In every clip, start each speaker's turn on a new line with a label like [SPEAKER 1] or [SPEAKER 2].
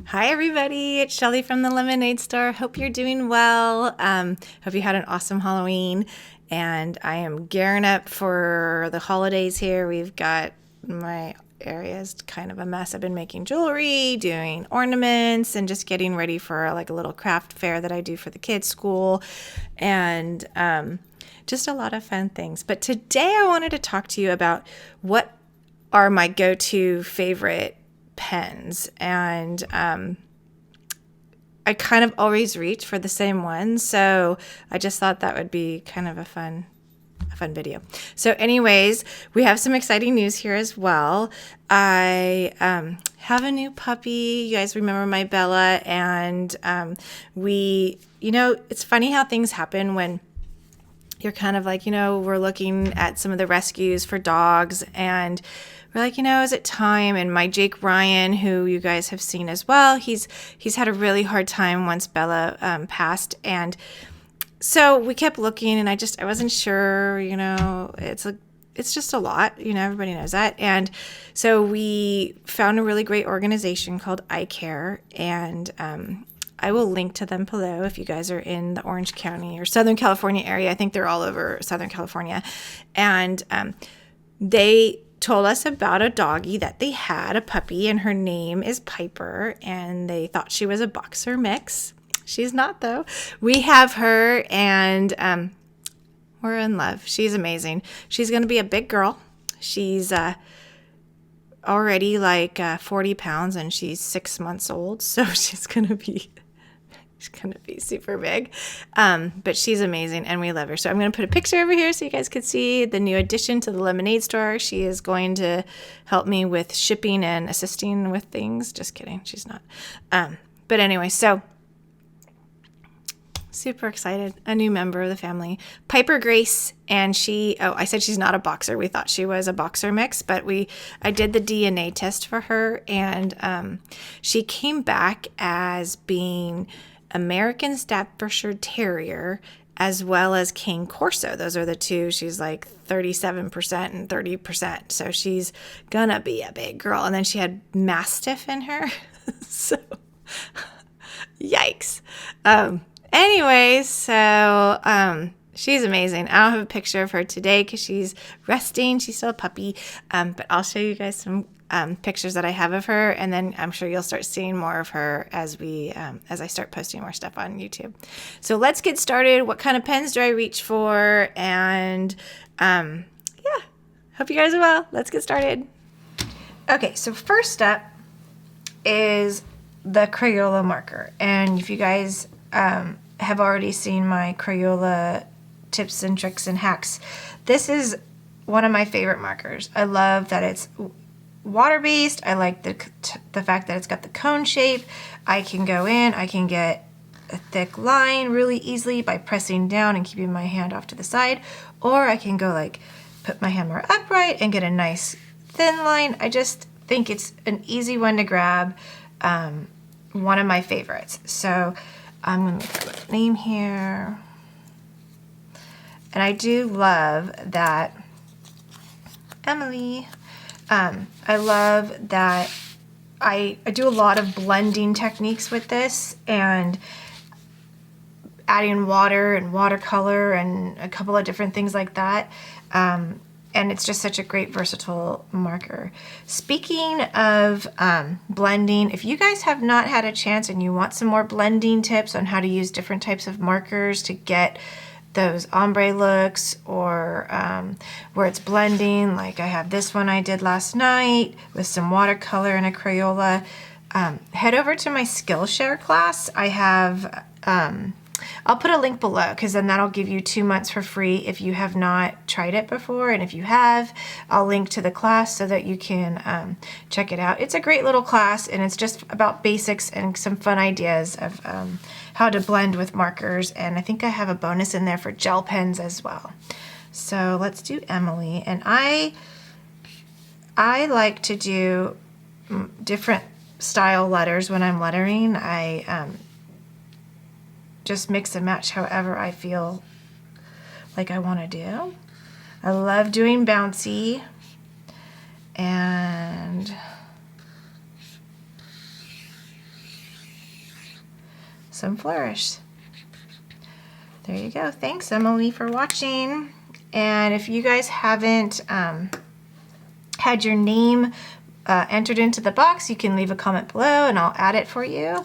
[SPEAKER 1] Hi everybody, it's Chelle from the Lemonade Store. Hope you're doing well. Hope you had an awesome Halloween, and I am gearing up for the holidays here. We've got my area is kind of a mess. I've been making jewelry, doing ornaments, and just getting ready for like a little craft fair that I do for the kids' school, and just a lot of fun things. But today I wanted to talk to you about what are my go-to favorite pens, and I kind of always reach for the same one, so I just thought that would be kind of a fun video. So anyways, we have some exciting news here as well. I have a new puppy. You guys remember my Bella, and it's funny how things happen when you're kind of like, we're looking at some of the rescues for dogs, and we're like, is it time? And my Jake Ryan, who you guys have seen as well, he's had a really hard time once Bella passed, and so we kept looking, and I wasn't sure, it's just a lot, everybody knows that. And so we found a really great organization called iCare, and I will link to them below if you guys are in the Orange County or Southern California area. I think they're all over Southern California. And they told us about a doggie that they had, a puppy, and her name is Piper, and they thought she was a boxer mix. She's not, though. We have her, and we're in love. She's amazing. She's going to be a big girl. She's already like 40 pounds, and she's 6 months old, so she's going to be super big. But she's amazing, and we love her. So I'm going to put a picture over here so you guys could see the new addition to the Lemonade Store. She is going to help me with shipping and assisting with things. Just kidding. She's not. But anyway, so super excited. A new member of the family, Piper Grace, and I said she's not a boxer. We thought she was a boxer mix, but I did the DNA test for her, and she came back as being American Staffordshire Terrier as well as Cane Corso. Those are the two. She's like 37% and 30%. So she's gonna be a big girl. And then she had Mastiff in her. So yikes. Anyways, so she's amazing. I don't have a picture of her today because she's resting. She's still a puppy. But I'll show you guys some pictures that I have of her, and then I'm sure you'll start seeing more of her as I start posting more stuff on YouTube. So let's get started. What kind of pens do I reach for? And hope you guys are well. Let's get started. Okay, so first up is the Crayola marker, and if you guys have already seen my Crayola tips and tricks and hacks, this is one of my favorite markers. I love that it's water-based. I like the fact that it's got the cone shape. I can go in, I can get a thick line really easily by pressing down and keeping my hand off to the side, or I can go like put my hand more upright and get a nice thin line. I just think it's an easy one to grab. One of my favorites. So I'm going to put a name here. And I do love that Emily, I love that I do a lot of blending techniques with this, and adding water and watercolor and a couple of different things like that. And it's just such a great versatile marker. Speaking of blending, if you guys have not had a chance and you want some more blending tips on how to use different types of markers to get those ombre looks, or where it's blending, like I have this one I did last night with some watercolor and a Crayola, head over to my Skillshare class. I have I'll put a link below, because then that'll give you 2 months for free if you have not tried it before. And if you have, I'll link to the class so that you can check it out. It's a great little class, and it's just about basics and some fun ideas of how to blend with markers. And I think I have a bonus in there for gel pens as well. So let's do Emily. And I like to do different style letters when I'm lettering. I just mix and match however I feel like I want to do. I love doing bouncy, and some flourish. There you go. Thanks, Emily, for watching. And if you guys haven't had your name entered into the box, you can leave a comment below and I'll add it for you.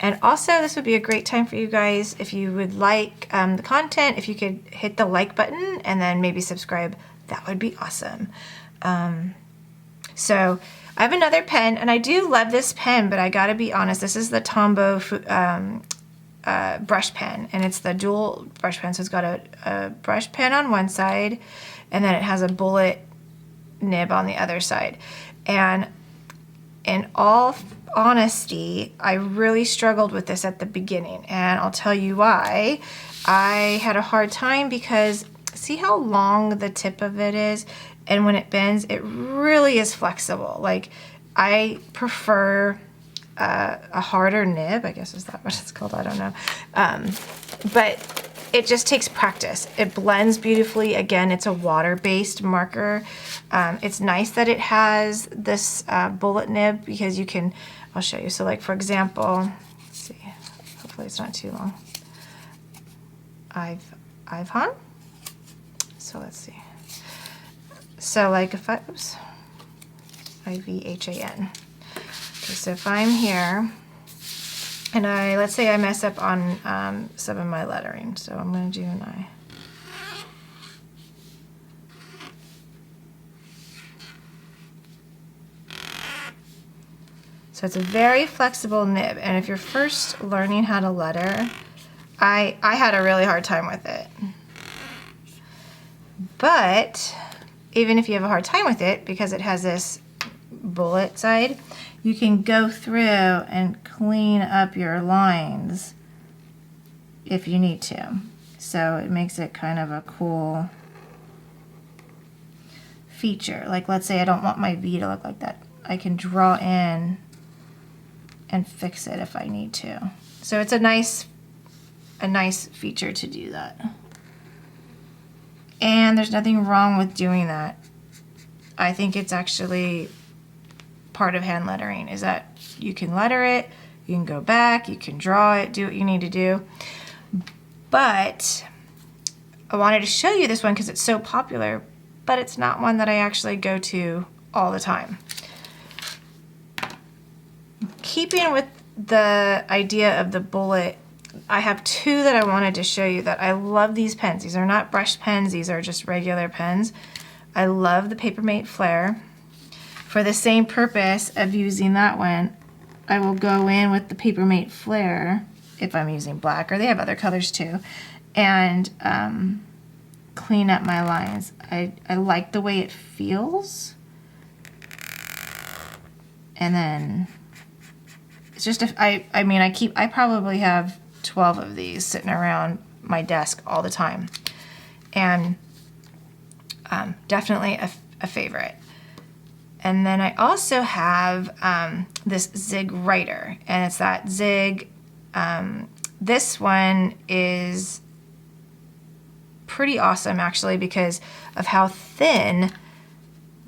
[SPEAKER 1] And also, this would be a great time for you guys, if you would like the content, if you could hit the like button and then maybe subscribe, that would be awesome. So I have another pen, and I do love this pen, but I gotta be honest, this is the Tombow brush pen, and it's the dual brush pen. So it's got a brush pen on one side, and then it has a bullet nib on the other side. And in all honesty, I really struggled with this at the beginning, and I'll tell you why. I had a hard time because see how long the tip of it is, and when it bends, it really is flexible. Like, I prefer a harder nib, I guess is that what it's called, I don't know. But it just takes practice. It blends beautifully. Again, it's a water-based marker. It's nice that it has this bullet nib because you can, I'll show you. So like, for example, let's see, hopefully it's not too long. Ivhan. So let's see. So like if I, oops, I-V-H-A-N. Okay, so if I'm here, and let's say I mess up on some of my lettering, so I'm going to do an I. So it's a very flexible nib, and if you're first learning how to letter, I had a really hard time with it. But even if you have a hard time with it, because it has this bullet side, you can go through and clean up your lines if you need to. So it makes it kind of a cool feature. Like, let's say I don't want my V to look like that. I can draw in and fix it if I need to. So it's a nice feature to do that. And there's nothing wrong with doing that. I think it's actually part of hand lettering, is that you can letter it, you can go back, you can draw it, do what you need to do. But I wanted to show you this one because it's so popular, but it's not one that I actually go to all the time. Keeping with the idea of the bullet, I have two that I wanted to show you that I love these pens. These are not brush pens, these are just regular pens. I love the Papermate Flair. For the same purpose of using that one, I will go in with the Papermate Flair, if I'm using black, or they have other colors too, and clean up my lines. I like the way it feels. And then it's just, I probably have 12 of these sitting around my desk all the time, and definitely a favorite. And then I also have this Zig Writer, and it's that Zig. This one is pretty awesome actually because of how thin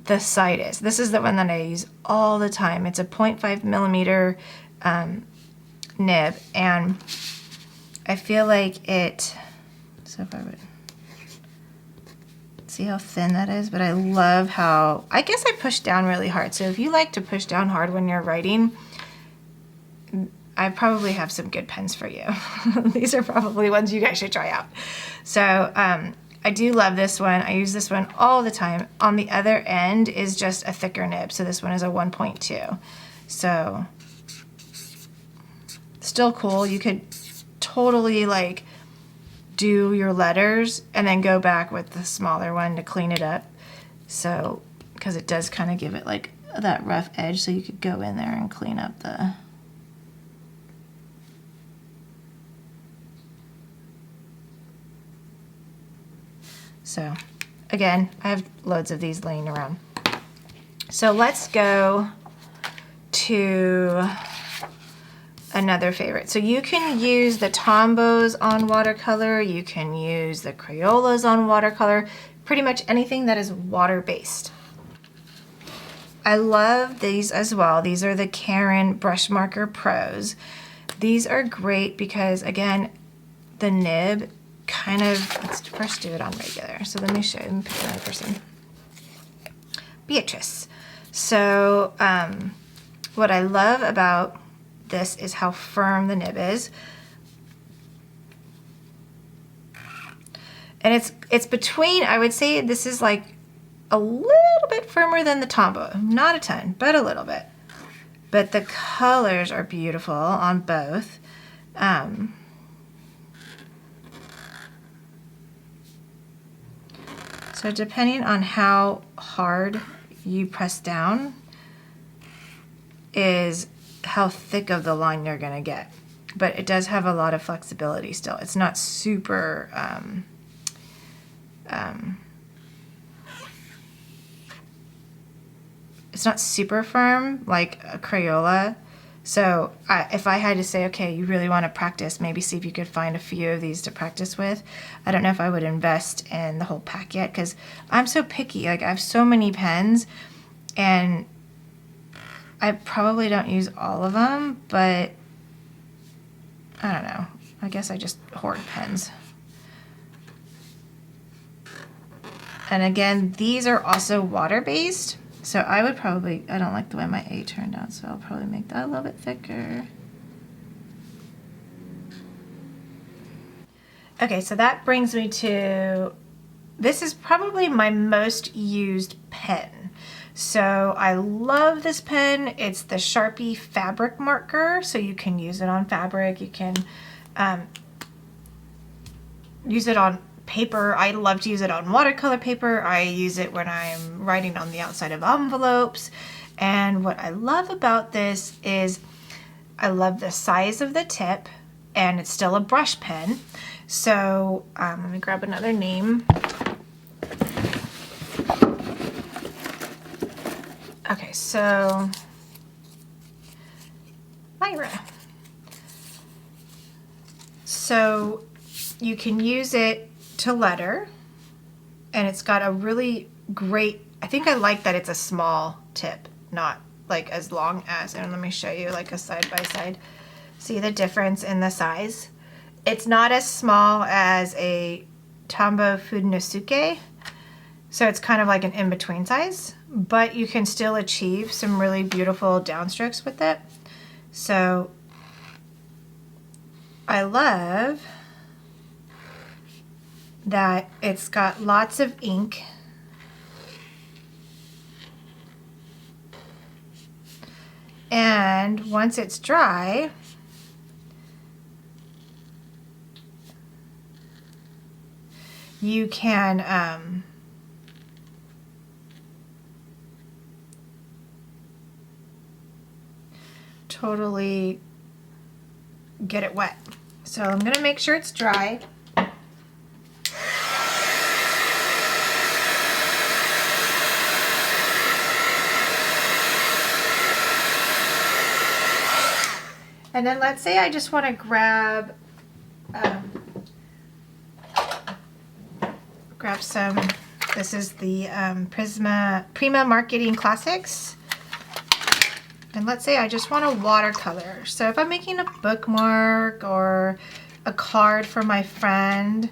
[SPEAKER 1] the side is. This is the one that I use all the time. It's a 0.5 millimeter nib, and I feel like it, so if I would see how thin that is, but I love how, I guess I push down really hard. So if you like to push down hard when you're writing, I probably have some good pens for you. These are probably ones you guys should try out. So I do love this one. I use this one all the time. On the other end is just a thicker nib. So this one is a 1.2. So still cool. You could totally like do your letters and then go back with the smaller one to clean it up. So, because it does kind of give it like that rough edge, so you could go in there and clean up the So again, I have loads of these laying around. So let's go to another favorite. So you can use the Tombows on watercolor, you can use the Crayolas on watercolor, pretty much anything that is water-based. I love these as well. These are the Karin Brush Marker Pros. These are great because, again, the nib kind of, let's first do it on regular. So let me show you, let me pick another person. Beatrice. So what I love about this is how firm the nib is. And it's between, I would say this is like a little bit firmer than the Tombow. Not a ton, but a little bit. But the colors are beautiful on both. So depending on how hard you press down is how thick of the line you're gonna get. But it does have a lot of flexibility still. It's not super, it's not super firm like a Crayola. So if I had to say, okay, you really want to practice, maybe see if you could find a few of these to practice with. I don't know if I would invest in the whole pack yet because I'm so picky. Like I have so many pens and I probably don't use all of them, but I don't know. I guess I just hoard pens. And again, these are also water-based. So I would probably, I don't like the way my A turned out, so I'll probably make that a little bit thicker. Okay, so that brings me to, this is probably my most used pen. So I love this pen. It's the Sharpie fabric marker, so you can use it on fabric. You can use it on paper. I love to use it on watercolor paper. I use it when I'm writing on the outside of envelopes. And what I love about this is I love the size of the tip, and it's still a brush pen. So let me grab another name. Okay, so Myra. So you can use it to letter, and it's got a really great, I think I like that it's a small tip, not like as long as, and let me show you like a side by side. See the difference in the size? It's not as small as a Tombow Fudenosuke, so it's kind of like an in-between size, but you can still achieve some really beautiful downstrokes with it. So I love that it's got lots of ink. And once it's dry, you can totally get it wet. So I'm gonna make sure it's dry. And then let's say I just want to grab some, this is the Prima Marketing Classics. And let's say I just want a watercolor. So if I'm making a bookmark or a card for my friend,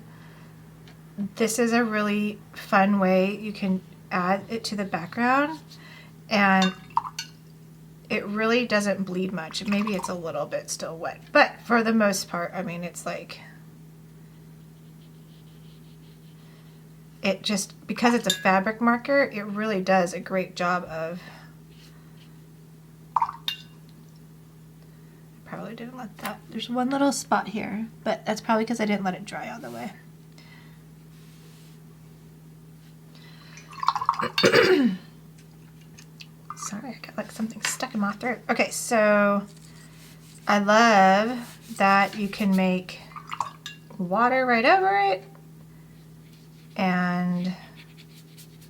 [SPEAKER 1] this is a really fun way you can add it to the background. And it really doesn't bleed much. Maybe it's a little bit still wet, but for the most part, I mean, it's like, it just, because it's a fabric marker, it really does a great job of, probably didn't let that, there's one little spot here, but that's probably because I didn't let it dry all the way. Sorry, I got like something stuck in my throat. Okay, so I love that you can make water right over it and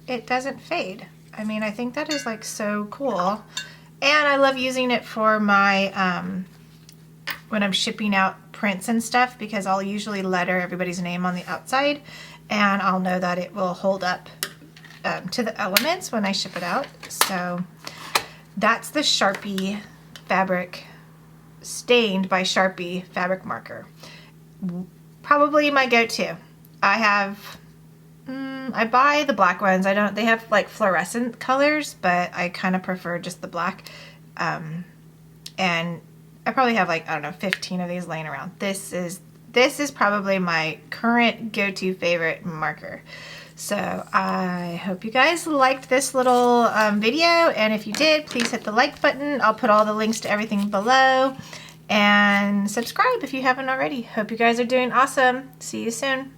[SPEAKER 1] it doesn't fade. I mean, I think that is like so cool. And I love using it for my, when I'm shipping out prints and stuff, because I'll usually letter everybody's name on the outside and I'll know that it will hold up to the elements when I ship it out. So that's the Sharpie fabric stained by Sharpie fabric marker. Probably my go-to. I have, I buy the black ones. They have like fluorescent colors, but I kind of prefer just the black. And I probably have like, I don't know, 15 of these laying around. This is probably my current go-to favorite marker. So I hope you guys liked this little video, and if you did, please hit the like button. I'll put all the links to everything below, and subscribe if you haven't already. Hope you guys are doing awesome. See you soon.